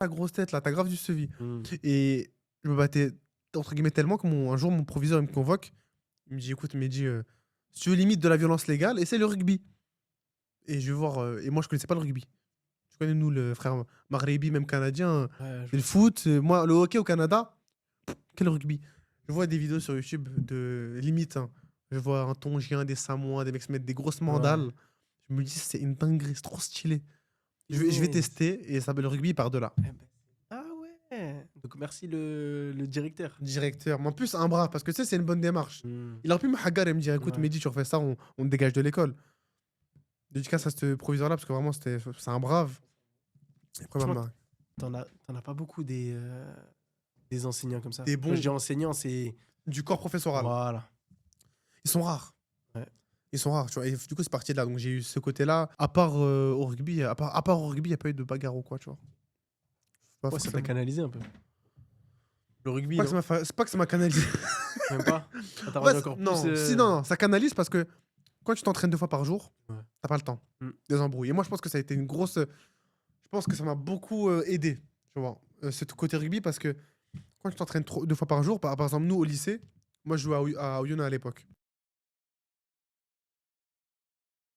ta grosse tête là, t'as grave du sevi. Mmh. Et je me battais, entre guillemets, tellement que un jour, mon proviseur il me convoque. Il me dit écoute, Mehdi, si tu veux limite de la violence légale, essaie le rugby. Et je vais voir. Et moi, je connaissais pas le rugby. Tu connais, nous, le frère Maghrébi, même canadien, Ouais, je c'est le vois. foot. Moi, le hockey au Canada, quel rugby. Je vois des vidéos sur YouTube de limite, hein. Je vois un Tongien, des Samoans, des mecs se mettre des grosses Ouais. mandales. Je me dis, c'est une dinguerie, c'est trop stylé. Je vais Punaise! tester et ça s'appelle le rugby, il part de là. Eh beh, ah ouais! Donc merci le directeur. Directeur. Mais en plus, un bras, parce que tu sais, c'est une bonne démarche. Mmh. Il aurait pu me hagar et me dire écoute, Ouais. Mehdi, tu refais ça, on te dégage de l'école. Dédicace à ce proviseur-là, parce que vraiment, c'est un brave. Et après, Franchement, maman, tu en as pas beaucoup des enseignants comme ça. des Quand je bons dis enseignants, c'est du corps professoral. voilà. Ils sont rares. Ouais. Ils sont rares, tu vois. Et du coup, c'est parti de là. Donc, j'ai eu ce côté-là. À part au rugby, à part au rugby, il n'y a pas eu de bagarre ou quoi, tu vois. Pas Ouais, ça t'a forcément. canalisé un peu. Le C'est rugby, pas que non? c'est pas que ça m'a canalisé. Même pas? Ça t'a En fait, rendu encore plus, non, si, non, non, ça canalise parce que quand tu t'entraînes 2 fois par jour, Ouais. t'as pas le temps. Mmh. Des embrouilles. Et moi, je pense que ça a été une grosse. Je pense que ça m'a beaucoup aidé, tu vois, ce côté rugby parce que quand tu t'entraînes 2 fois par jour, par exemple, nous au lycée, moi je jouais à Oyonnax à l'époque.